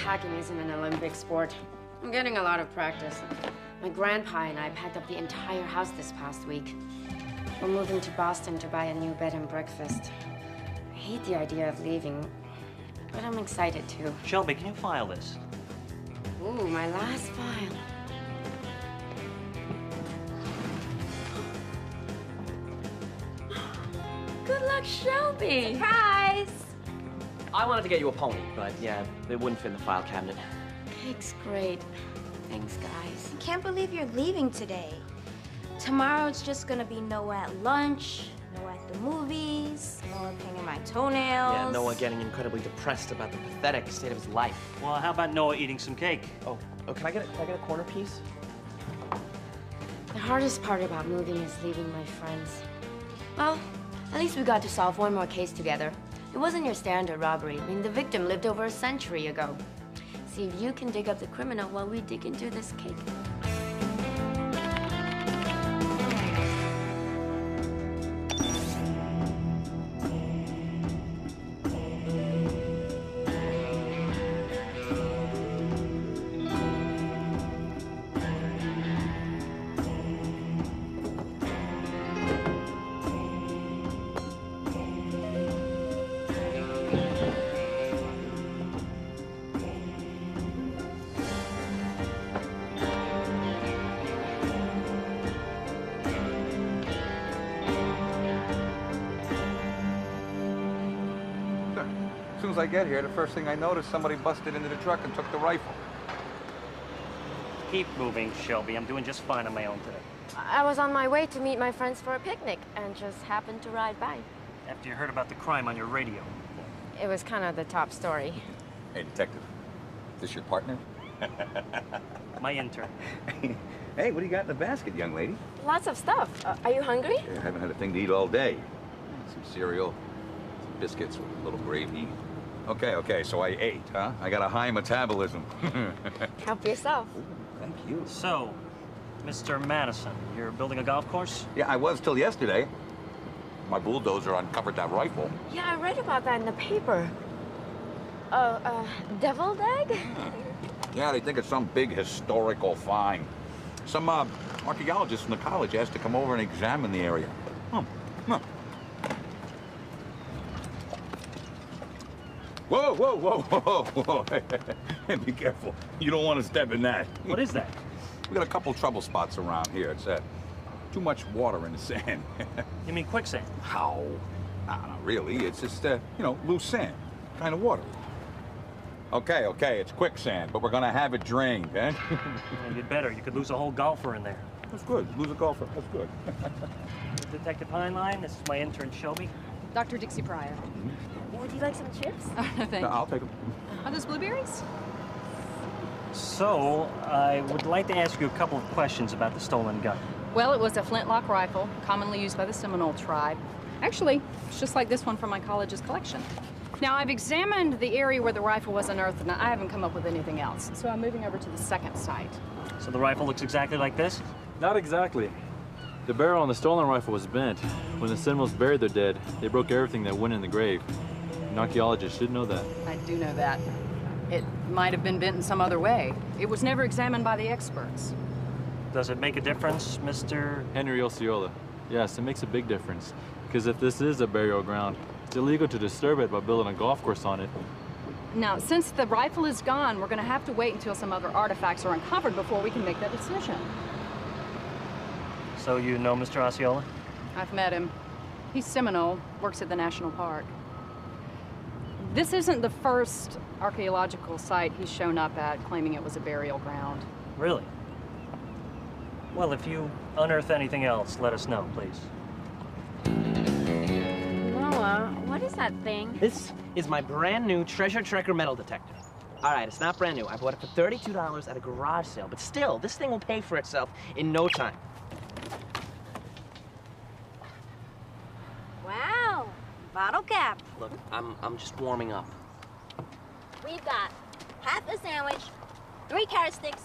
packing isn't an Olympic sport. I'm getting a lot of practice. My grandpa and I packed up the entire house this past week. We're moving to Boston to buy a new bed and breakfast. I hate the idea of leaving, but I'm excited too. Shelby, can you file this? Ooh, my last file. Good luck, Shelby! Surprise! I wanted to get you a pony, but yeah, it wouldn't fit in the file cabinet. Cake's great. Thanks, guys. I can't believe you're leaving today. Tomorrow it's just gonna be Noah at lunch, Noah at the movies, Noah painting my toenails. Yeah, Noah getting incredibly depressed about the pathetic state of his life. Well, how about Noah eating some cake? Oh, can I get a corner piece? The hardest part about moving is leaving my friends. Well, at least we got to solve one more case together. It wasn't your standard robbery. I mean, the victim lived over a century ago. See if you can dig up the criminal while we dig into this cake. As soon as I get here, the first thing I notice, somebody busted into the truck and took the rifle. Keep moving, Shelby. I'm doing just fine on my own today. I was on my way to meet my friends for a picnic and just happened to ride by. After you heard about the crime on your radio. It was kind of the top story. Hey, detective. Is this your partner? My intern. Hey, what do you got in the basket, young lady? Lots of stuff. Are you hungry? I haven't had a thing to eat all day. Some cereal, some biscuits with a little gravy. Okay, so I ate, huh? I got a high metabolism. Help yourself. Ooh, thank you. So, Mr. Madison, you're building a golf course? Yeah, I was till yesterday. My bulldozer uncovered that rifle. Yeah, I read about that in the paper. Deviled egg? Yeah, they think it's some big historical find. Some archaeologists from the college asked to come over and examine the area. Huh. Whoa. Hey, be careful. You don't want to step in that. What is that? We got a couple trouble spots around here. It's too much water in the sand. You mean quicksand? How? Not really. It's just, loose sand. Kind of water. Okay, it's quicksand, but we're gonna have it drained, eh? Yeah, you'd better. You could lose a whole golfer in there. That's good. Lose a golfer. That's good. Detective Heinlein, this is my intern, Shelby. Dr. Dixie Pryor. Would you like some chips? Oh, no, thank you. I'll take them. Are those blueberries? So, I would like to ask you a couple of questions about the stolen gun. Well, it was a flintlock rifle, commonly used by the Seminole tribe. Actually, it's just like this one from my college's collection. Now, I've examined the area where the rifle was unearthed, and I haven't come up with anything else. So I'm moving over to the second site. So the rifle looks exactly like this? Not exactly. The barrel on the stolen rifle was bent. When the Seminoles buried their dead, they broke everything that went in the grave. An archaeologist should know that. I do know that. It might have been bent in some other way. It was never examined by the experts. Does it make a difference, Mr. Henry Osceola. Yes, it makes a big difference. Because if this is a burial ground, it's illegal to disturb it by building a golf course on it. Now, since the rifle is gone, we're going to have to wait until some other artifacts are uncovered before we can make that decision. So you know Mr. Osceola? I've met him. He's Seminole, works at the National Park. This isn't the first archaeological site he's shown up at claiming it was a burial ground. Really? Well, if you unearth anything else, let us know, please. Noah, what is that thing? This is my brand new treasure tracker metal detector. All right, it's not brand new. I bought it for $32 at a garage sale, but still, this thing will pay for itself in no time. Wow, bottle cap. Look, I'm just warming up. We've got half a sandwich, 3 carrot sticks,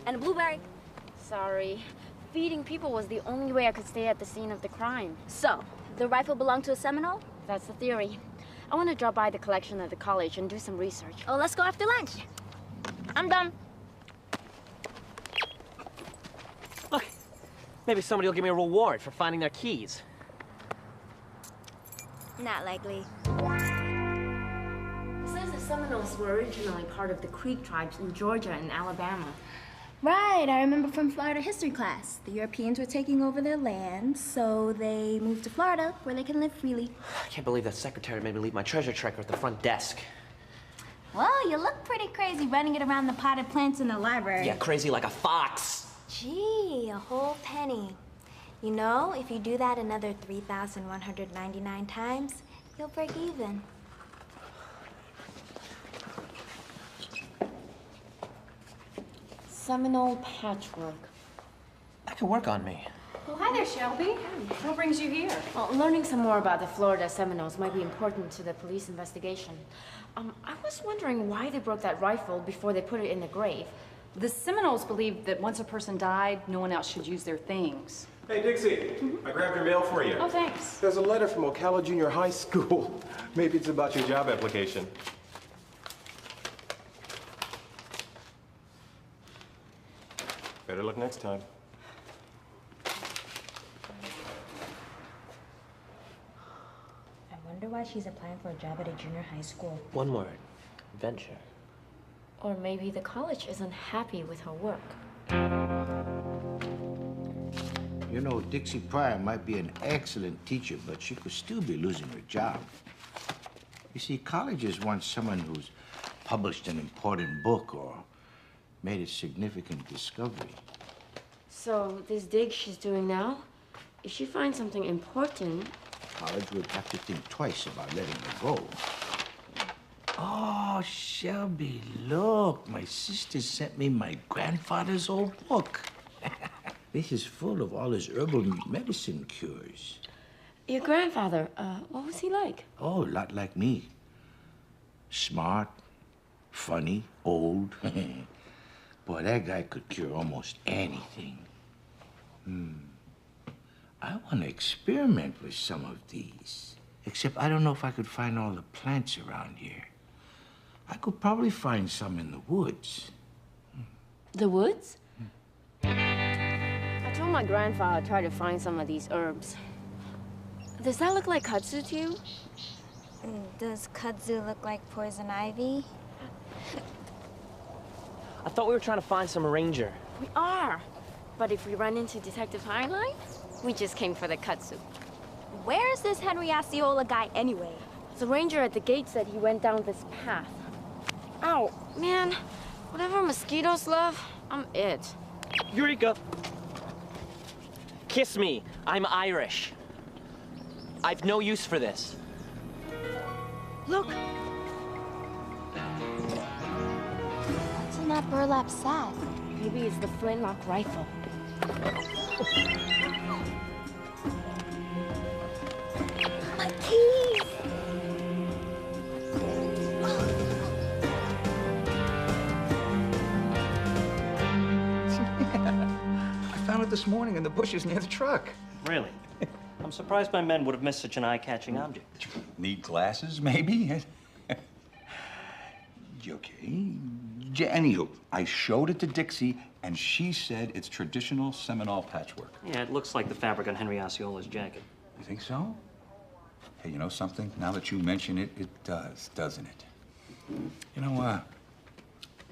and a blueberry. Sorry. Feeding people was the only way I could stay at the scene of the crime. So, the rifle belonged to a Seminole? That's the theory. I want to drop by the collection at the college and do some research. Oh, let's go after lunch. I'm done. Look, maybe somebody will give me a reward for finding their keys. Not likely. It says the Seminoles were originally part of the Creek tribes in Georgia and Alabama. Right, I remember from Florida history class. The Europeans were taking over their land, so they moved to Florida where they can live freely. I can't believe that secretary made me leave my treasure tracker at the front desk. Well, you look pretty crazy running it around the potted plants in the library. Yeah, crazy like a fox. Gee, a whole penny. You know, if you do that another 3,199 times, you'll break even. Seminole patchwork. That could work on me. Well, hi there, Shelby. What brings you here? Well, learning some more about the Florida Seminoles might be important to the police investigation. I was wondering why they broke that rifle before they put it in the grave. The Seminoles believed that once a person died, no one else should use their things. Hey, Dixie, I grabbed your mail for you. Oh, thanks. There's a letter from Ocala Junior High School. Maybe it's about your job application. Better luck next time. I wonder why she's applying for a job at a junior high school. One word, venture. Or maybe the college isn't happy with her work. You know, Dixie Pryor might be an excellent teacher, but she could still be losing her job. You see, colleges want someone who's published an important book or made a significant discovery. So, this dig she's doing now, if she finds something important... College would have to think twice about letting her go. Oh, Shelby, look. My sister sent me my grandfather's old book. This is full of all his herbal medicine cures. Your grandfather, what was he like? Oh, a lot like me. Smart, funny, old. Boy, that guy could cure almost anything. I want to experiment with some of these. Except I don't know if I could find all the plants around here. I could probably find some in the woods. The woods? I told my grandfather I'd try to find some of these herbs. Does that look like kudzu to you? Does kudzu look like poison ivy? I thought we were trying to find some ranger. We are. But if we run into Detective Highline, we just came for the kudzu. Where's this Henry Osceola guy anyway? The ranger at the gate said he went down this path. Ow, man. Whatever mosquitoes love, I'm it. Eureka! Kiss me. I'm Irish. I've no use for this. Look. What's in that burlap sack? Maybe it's the flintlock rifle. My keys! I found it this morning in the bushes near the truck. Really? I'm surprised my men would have missed such an eye-catching object. Need glasses, maybe? Okay. Anywho, I showed it to Dixie, and she said it's traditional Seminole patchwork. Yeah, it looks like the fabric on Henry Osceola's jacket. You think so? Hey, you know something? Now that you mention it, it does, doesn't it? You know,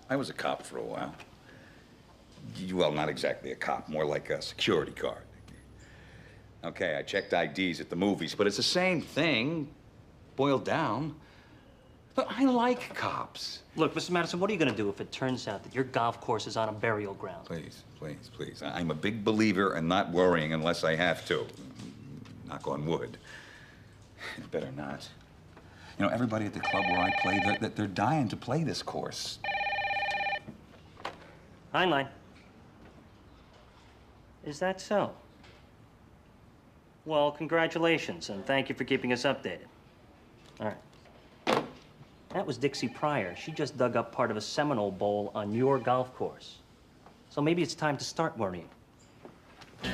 I was a cop for a while. Well, not exactly a cop, more like a security guard. Okay, I checked IDs at the movies, but it's the same thing, boiled down. But I like cops. Look, Mr. Madison, what are you going to do if it turns out that your golf course is on a burial ground? Please, please, please. I'm a big believer in not worrying unless I have to. Knock on wood. Better not. You know, everybody at the club where I play, they're dying to play this course. Heinlein. Is that so? Well, congratulations, and thank you for keeping us updated. All right. That was Dixie Pryor. She just dug up part of a Seminole bowl on your golf course. So maybe it's time to start worrying. Wow,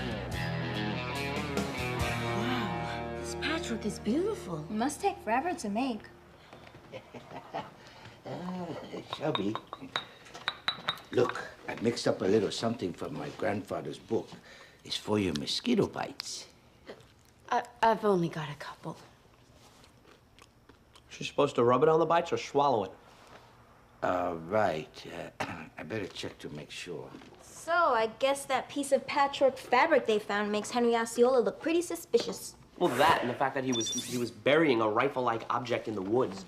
this patchwork is beautiful. It must take forever to make. Shelby, Look, I mixed up a little something from my grandfather's book. It's for your mosquito bites. I've only got a couple. She's supposed to rub it on the bites or swallow it? Right. I better check to make sure. So, I guess that piece of patchwork fabric they found makes Henry Osceola look pretty suspicious. Well, that and the fact that he was burying a rifle-like object in the woods.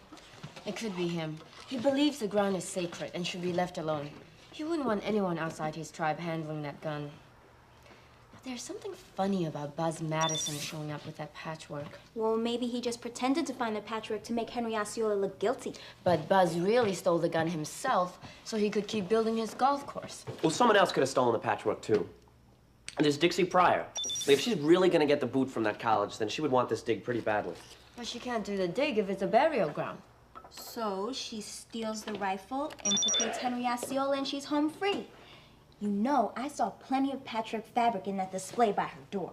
It could be him. He believes the ground is sacred and should be left alone. He wouldn't want anyone outside his tribe handling that gun. But there's something funny about Buzz Madison showing up with that patchwork. Well, maybe he just pretended to find the patchwork to make Henry Osceola look guilty. But Buzz really stole the gun himself so he could keep building his golf course. Well, someone else could have stolen the patchwork, too. And there's Dixie Pryor. Like, if she's really gonna get the boot from that college, then she would want this dig pretty badly. But she can't do the dig if it's a burial ground. So, she steals the rifle, implicates Henry Osceola, and she's home free. You know, I saw plenty of patchwork fabric in that display by her door.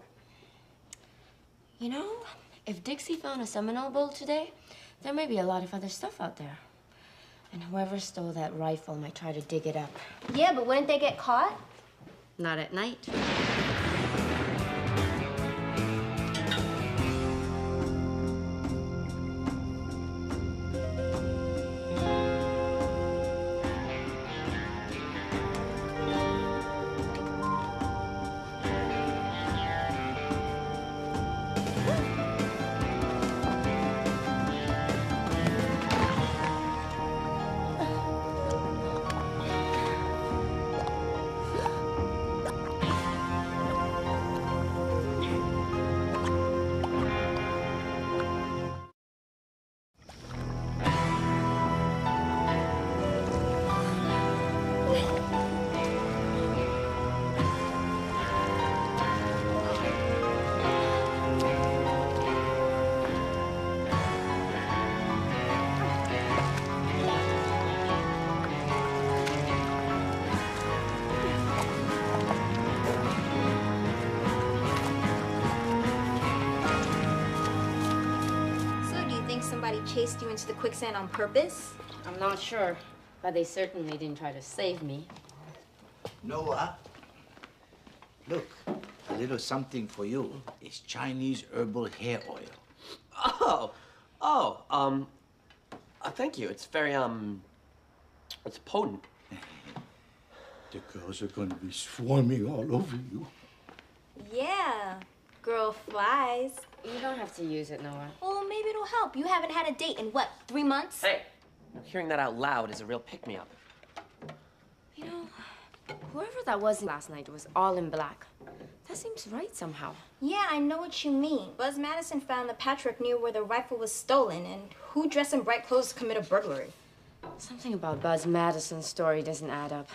You know, if Dixie found a Seminole Bull today, there may be a lot of other stuff out there. And whoever stole that rifle might try to dig it up. Yeah, but wouldn't they get caught? Not at night. Somebody chased you into the quicksand on purpose? I'm not sure, but they certainly didn't try to save me. Noah, look, a little something for you. It's Chinese herbal hair oil. Thank you. It's very, it's potent. The girls are going to be swarming all over you. Yeah, girl flies. You don't have to use it, Noah. Well, maybe it'll help. You haven't had a date in, what, 3 months? Hey, hearing that out loud is a real pick-me-up. You know, whoever that was last night was all in black. That seems right somehow. Yeah, I know what you mean. Buzz Madison found the patchwork near where the rifle was stolen, and who dressed in bright clothes to commit a burglary? Something about Buzz Madison's story doesn't add up.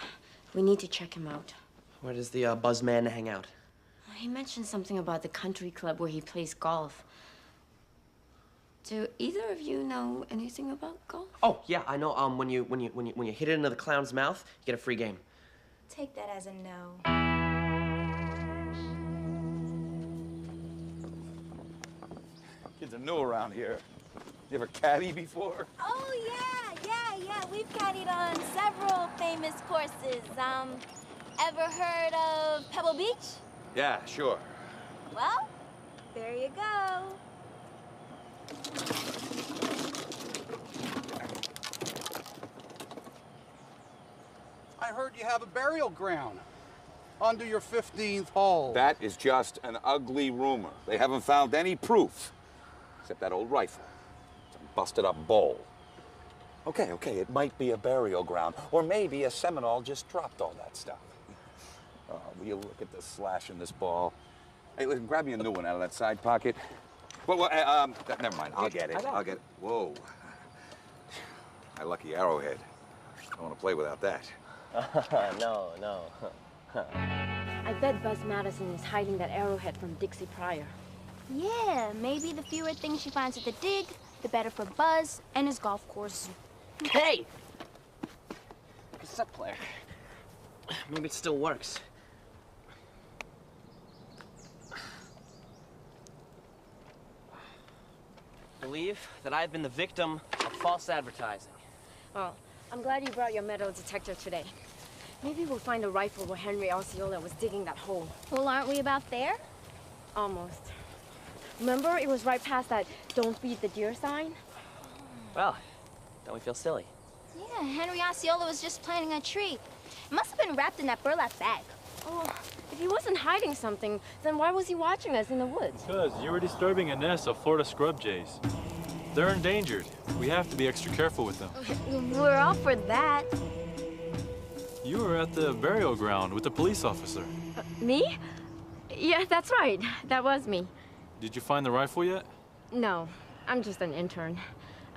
We need to check him out. Where does the Buzz man hang out? He mentioned something about the country club where he plays golf. Do either of you know anything about golf? Oh, yeah, I know. When you hit it into the clown's mouth, you get a free game. Take that as a no. Kids are new around here. You ever caddy before? Oh, yeah. We've caddied on several famous courses. Ever heard of Pebble Beach? Yeah, sure. Well, there you go. I heard you have a burial ground under your 15th hole. That is just an ugly rumor. They haven't found any proof, except that old rifle. Some busted up bowl. Okay, it might be a burial ground, or maybe a Seminole just dropped all that stuff. Oh, will you look at the slash in this ball? Hey, listen, grab me a new one out of that side pocket. Well, never mind. I'll get it. I'll get it. Whoa. My lucky arrowhead. I don't want to play without that. No. I bet Buzz Madison is hiding that arrowhead from Dixie Pryor. Yeah, maybe the fewer things she finds at the dig, the better for Buzz and his golf course. Hey! Cassette player. Maybe it still works. Believe that I've been the victim of false advertising. Well, I'm glad you brought your metal detector today. Maybe we'll find a rifle where Henry Osceola was digging that hole. Well, aren't we about there? Almost. Remember, it was right past that "Don't feed the deer" sign? Well, don't we feel silly? Yeah, Henry Osceola was just planting a tree. It must have been wrapped in that burlap bag. Oh, if he wasn't hiding something, then why was he watching us in the woods? Because you were disturbing a nest of Florida scrub jays. They're endangered. We have to be extra careful with them. We're all for that. You were at the burial ground with the police officer. Me? Yeah, that's right. That was me. Did you find the rifle yet? No, I'm just an intern.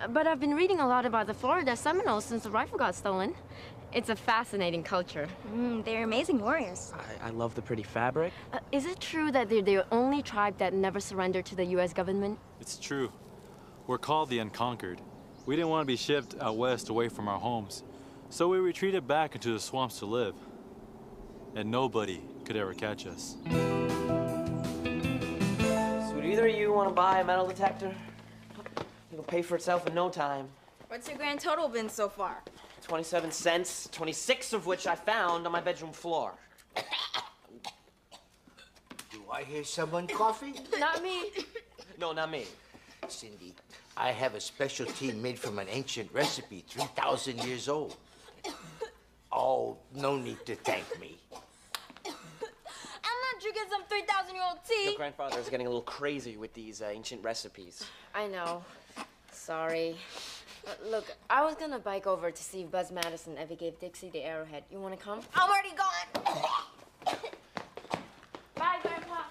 But I've been reading a lot about the Florida Seminoles since the rifle got stolen. It's a fascinating culture. They're amazing warriors. I love the pretty fabric. Is it true that they're the only tribe that never surrendered to the U.S. government? It's true. We're called the Unconquered. We didn't want to be shipped out west away from our homes, so we retreated back into the swamps to live. And nobody could ever catch us. So would either of you want to buy a metal detector? It'll pay for itself in no time. What's your grand total been so far? 27 cents, 26 of which I found on my bedroom floor. Do I hear someone coughing? Not me. No, not me. Cindy, I have a special tea made from an ancient recipe, 3,000 years old. Oh, no need to thank me. I'm not drinking some 3,000-year-old tea. Your grandfather is getting a little crazy with these ancient recipes. I know. Sorry. Look, I was gonna bike over to see if Buzz Madison ever gave Dixie the arrowhead. You wanna come? I'm already gone. Bye, Grandpa.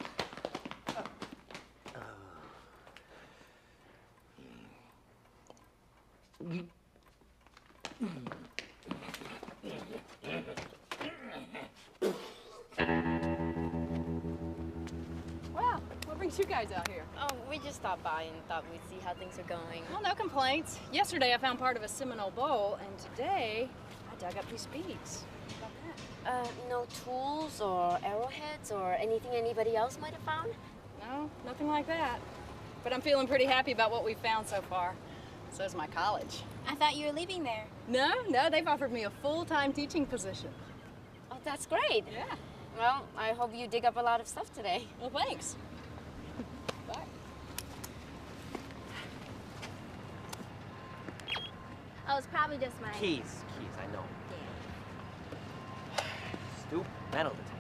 Wow, what brings you guys out here? Oh, we just stopped by and thought we'd see how things are going. Well, no complaints. Yesterday I found part of a Seminole bowl, and today I dug up these beads. How about that? No tools or arrowheads or anything anybody else might have found? No, nothing like that. But I'm feeling pretty happy about what we've found so far. So's my college. I thought you were leaving there. No, they've offered me a full-time teaching position. Oh, that's great. Yeah. Well, I hope you dig up a lot of stuff today. Well, thanks. Bye. Oh, it's probably just my... Keys, I know. Stupid metal detector.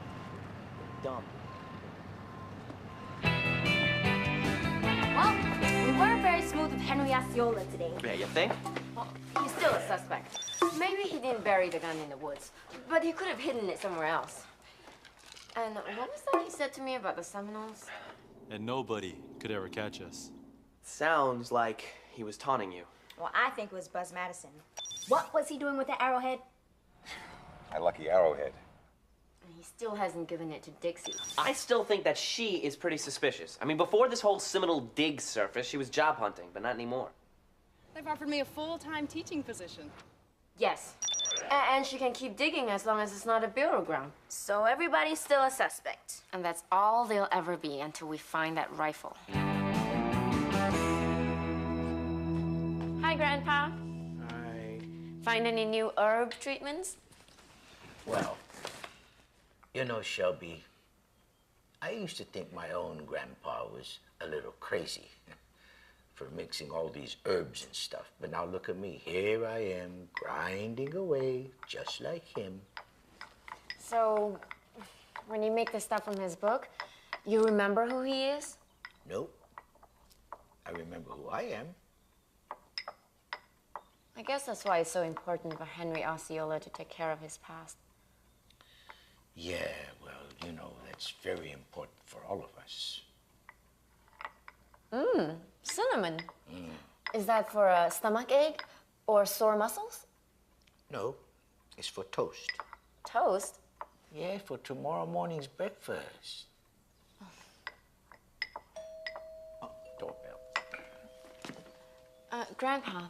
Dumb. Well, we weren't very smooth with Henry Osceola today. Yeah, you think? Well, he's still a suspect. Maybe he didn't bury the gun in the woods, but he could have hidden it somewhere else. And what was that he said to me about the Seminoles? And nobody could ever catch us. Sounds like he was taunting you. Well, I think it was Buzz Madison. What was he doing with the arrowhead? My lucky arrowhead. And he still hasn't given it to Dixie. I still think that she is pretty suspicious. I mean, before this whole Seminole dig surfaced, she was job hunting, but not anymore. They've offered me a full-time teaching position. Yes. And she can keep digging as long as it's not a burial ground. So everybody's still a suspect. And that's all they'll ever be until we find that rifle. Hi, Grandpa. Hi. Find any new herb treatments? Well, you know, Shelby, I used to think my own grandpa was a little crazy for mixing all these herbs and stuff. But now look at me. Here I am, grinding away, just like him. So, when you make the stuff from his book, you remember who he is? Nope. I remember who I am. I guess that's why it's so important for Henry Osceola to take care of his past. Yeah, well, you know, that's very important for all of us. Cinnamon. Is that for a stomach ache or sore muscles? No, it's for toast. Toast? Yeah, for tomorrow morning's breakfast. Oh, doorbell. Grandpa,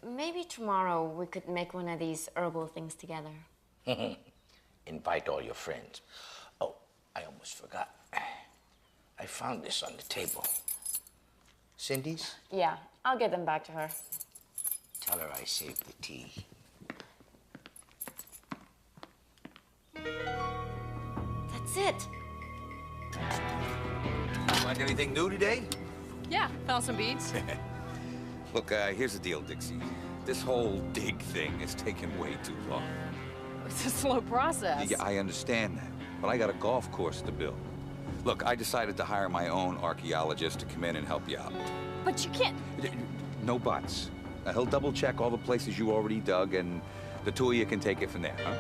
maybe tomorrow we could make one of these herbal things together. Invite all your friends. Oh, I almost forgot. I found this on the table. Cindy's? Yeah, I'll get them back to her. Tell her I saved the tea. Sit. Find anything new today? Yeah, found some beads. Look, here's the deal, Dixie. This whole dig thing is taking way too long. It's a slow process. Yeah, I understand that, but I got a golf course to build. Look, I decided to hire my own archaeologist to come in and help you out. But you can't... No buts. He'll double-check all the places you already dug, and the two of you can take it from there, huh?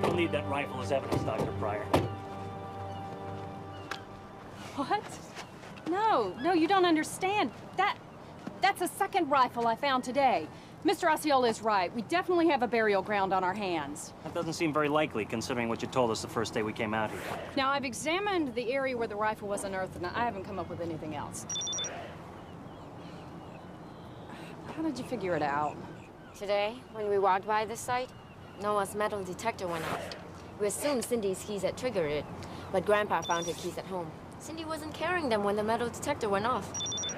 We'll need that rifle as evidence, Dr. Pryor. What? No, you don't understand. That's a second rifle I found today. Mr. Osceola is right. We definitely have a burial ground on our hands. That doesn't seem very likely, considering what you told us the first day we came out here. Now, I've examined the area where the rifle was unearthed, and I haven't come up with anything else. How did you figure it out? Today, when we walked by this site, Noah's metal detector went off. We assumed Cindy's keys had triggered it, but Grandpa found her keys at home. Cindy wasn't carrying them when the metal detector went off.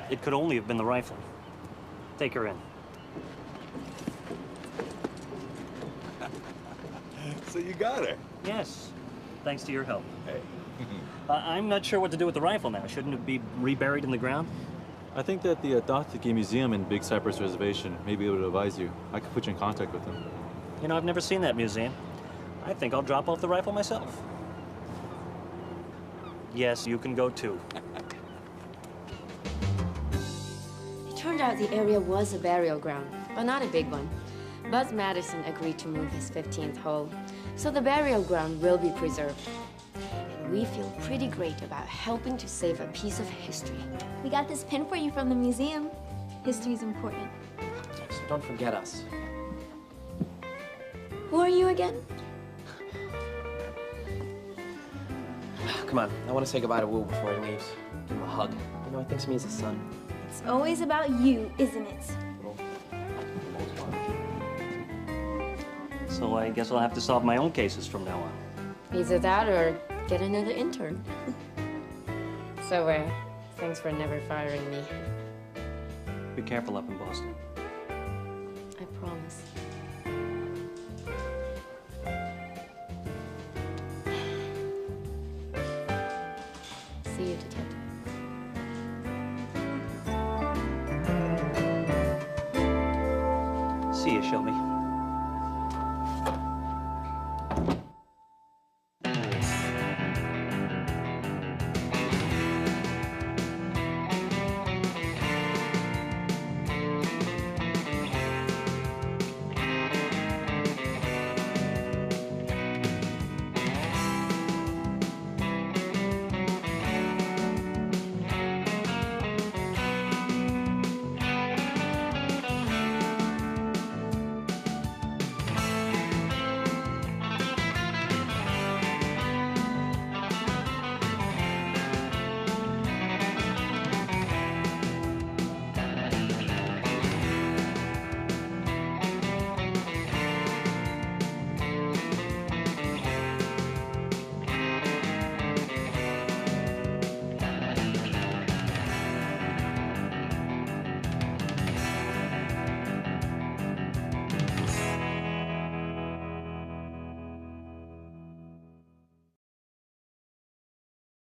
It could only have been the rifle. Take her in. So you got her? Yes, thanks to your help. Hey. I'm not sure what to do with the rifle now. Shouldn't it be reburied in the ground? I think that the Dahteke Museum in Big Cypress Reservation may be able to advise you. I could put you in contact with them. You know, I've never seen that museum. I think I'll drop off the rifle myself. Yes, you can go too. It turned out the area was a burial ground, but not a big one. Buzz Madison agreed to move his 15th hole, so the burial ground will be preserved. And we feel pretty great about helping to save a piece of history. We got this pin for you from the museum. History's important. So don't forget us. Who are you again? Come on, I want to say goodbye to Wu before he leaves. Give him a hug. You know, he thinks of me as a son. It's always about you, isn't it? So I guess I'll have to solve my own cases from now on. Either that or get another intern. So, thanks for never firing me. Be careful up in Boston. I promise. See you, Detective. See you, Shelby.